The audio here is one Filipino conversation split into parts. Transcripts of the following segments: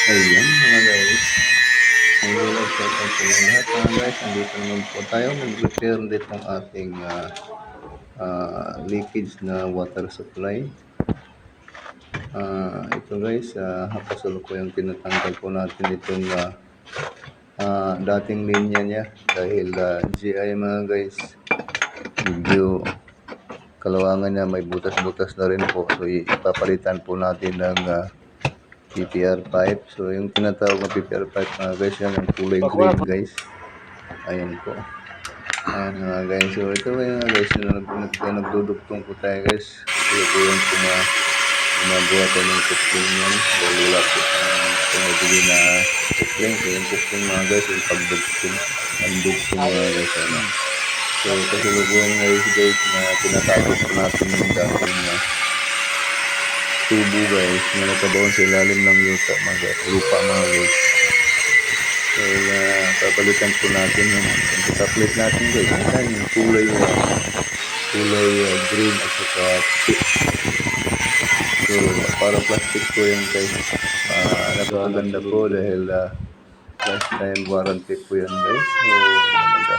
Ayan mga guys, nag-vlog shout out sa inyo lahat mga guys. Nandito naman po tayo, nag-repair ulit ng ating leakage na water supply. Ito guys, kasalukuyang tinatanggal po natin itong dating linya niya dahil GI mga guys, medyo kalawangan niya, may butas-butas na rin po. So ipapalitan po natin ng PPR pipe. So yung tinatawag na PPR pipe mga guys, yan ang kulay green guys. Ayan po. Ayan mga guys. So ito mga guys, nagdudugtong po tayo guys. Ito po yung gumagawa tayo ng coupling yan. Dahil wala po pumabili na coupling. So yung coupling mga guys, yung pagdugtong. Ang dugtong mga guys. Ano. So kasalukuyan guys na tinatapos po natin yung dating tubo guys na nakabaon sa ilalim ng lupa mga guys. So papalitan po natin yung pagka-plate natin guys. Ayan yung kulay green at saka pink. So parang plastic po yan guys. Napakaganda po dahil lifetime warranty po yan guys. So maganda.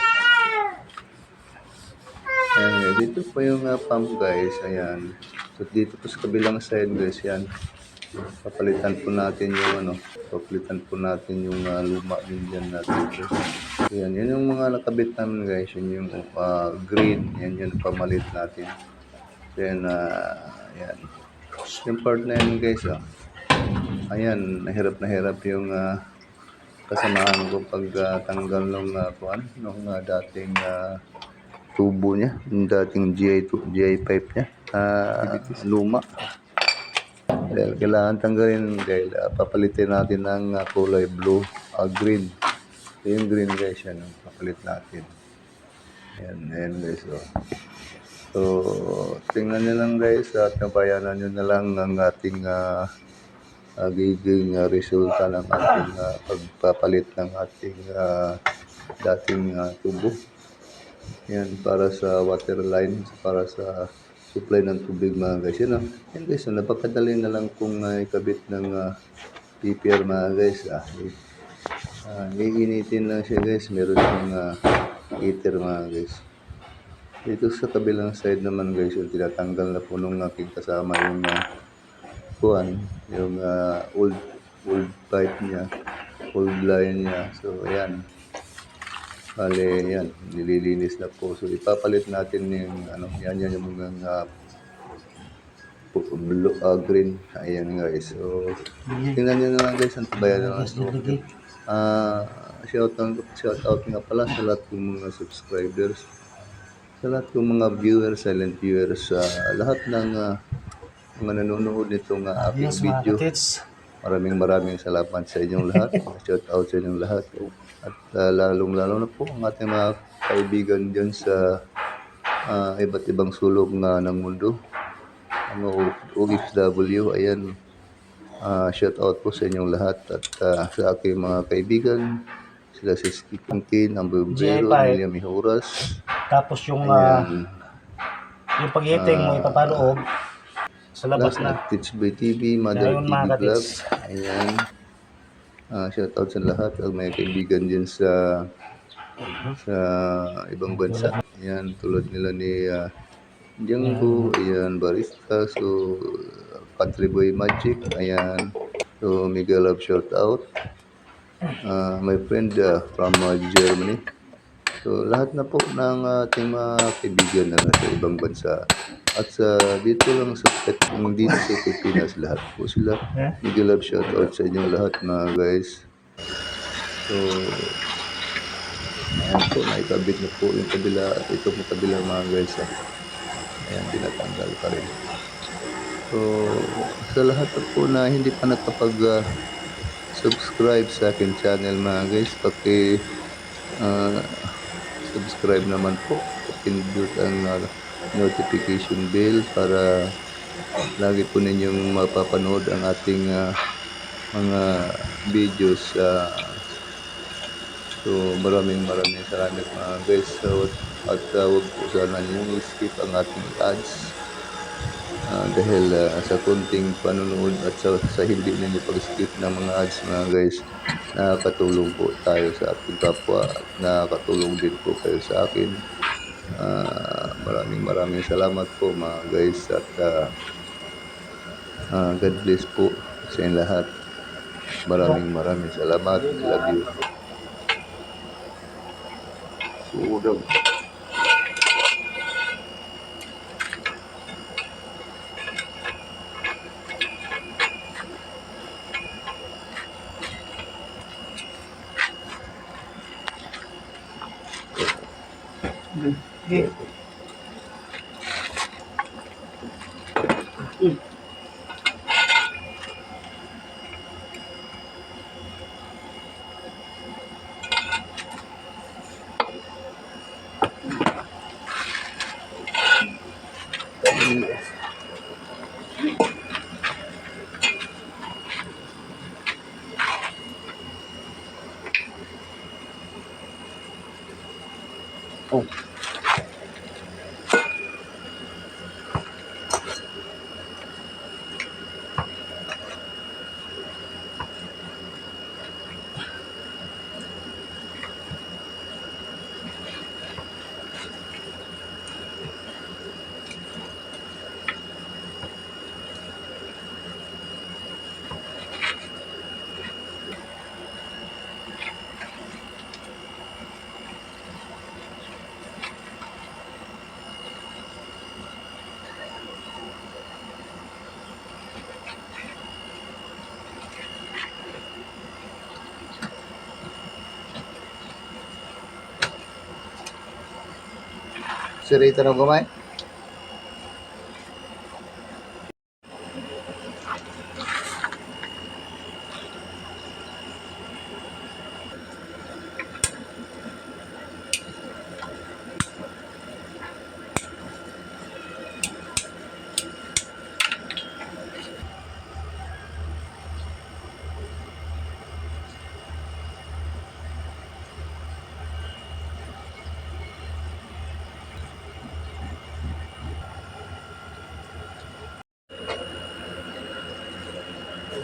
Ayan guys, dito po yung pump guys. Ayan. So dito po sa kabilang side guys yan. Papalitan po natin yung luma din dyan natin. So yan yung mga nakabit namin guys. Yun yung green. Yan yung pamalit natin. So yan, yan. Yung part na yan guys. Ayan, nahirap yung kasamahan ko pag tanggal nung dating tubo niya, yung dating GI pipe niya, luma. Dahil kailangan tanggalin dahil papalitin natin ng kulay blue, green. So, yung green guys yan, papalit natin. Ayan guys. So tingnan nyo lang guys at nabayanan nyo na lang ang ating giging resulta ng ating pagpapalit ng ating dating tubo. Yan para sa water line, para sa supply ng tubig mga guys. Yan guys, napakadali na lang kung ikabit ng PPR mga guys. Iinitin lang siya guys, meron yung heater mga guys. Dito sa kabilang side naman guys, yung tinatanggal na po nung aking kasama yung yung old pipe niya, old line niya. So ayan. Bale, yan, nililinis na po. So, ipapalit natin yung, yan yung mga blue, green. Ayan guys. So, tingnan nyo na lang guys, ang tabayan na lang. So, shout out nga pala sa lahat ng mga subscribers, sa lahat ng mga viewers, silent viewers, lahat ng mga nanonood nitong aking video. Maraming salamat sa inyong lahat. Shout out sa inyong lahat. At lalong-lalo na po ang ating mga kaibigan dyan sa iba't ibang sulok ng mundo. Ang OFW, ayan. Shout out po sa inyong lahat. At sa aking mga kaibigan, sila si Skipangkin, ang Bumbero, Emilia Mihoras. Tapos yung pag-hitting mo ipapaloob sa labas na. Teach by TV, Mother TV Vlog. Ayan. Shout out sa lahat ang may kaibigan din sa ibang bansa. Ayan, tulad nila ni Django, ayan, Barista, so Country Boy Magic, ayan. So Miguel Love shout out. My friend from Germany. So lahat na po ng ating mga kaibigan na nasa ibang bansa. At dito lang dito sa Pilipinas, lahat po sila. Miguel Love shout out sa inyong lahat mga guys. So, ayan po, naikabit na po yung kabila at ito po kabila mga guys. Ayan, tinatanggal pa rin. So, sa lahat po na hindi pa nakapag-subscribe sa akin channel mga guys, subscribe naman po. Pindot ang notification bell para lagi po ninyong mapapanood ang ating mga videos. So maraming salamat mga guys. So, at huwag po sana ninyong skip ang ating ads. Dahil sa konting panonood at sa hindi ninyo pag-skip ng mga ads mga guys, nakakatulong po tayo sa ating kapwa at nakakatulong din po kayo sa akin. Maraming salamat po mga guys at God bless po sa inyong lahat. Maraming salamat. Love you. Sudaw. Okay. Oh. Si Rita na kumain?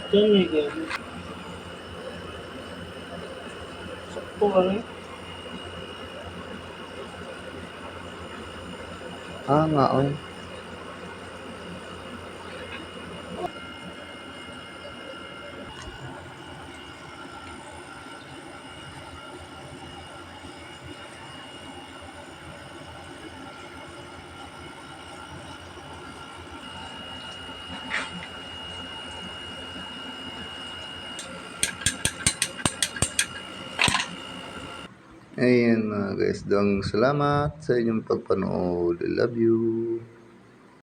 Diyan may gano. Sakto ka rin. Nga oy. Ayan mga guys, salamat sa inyong pagpanood. I love you.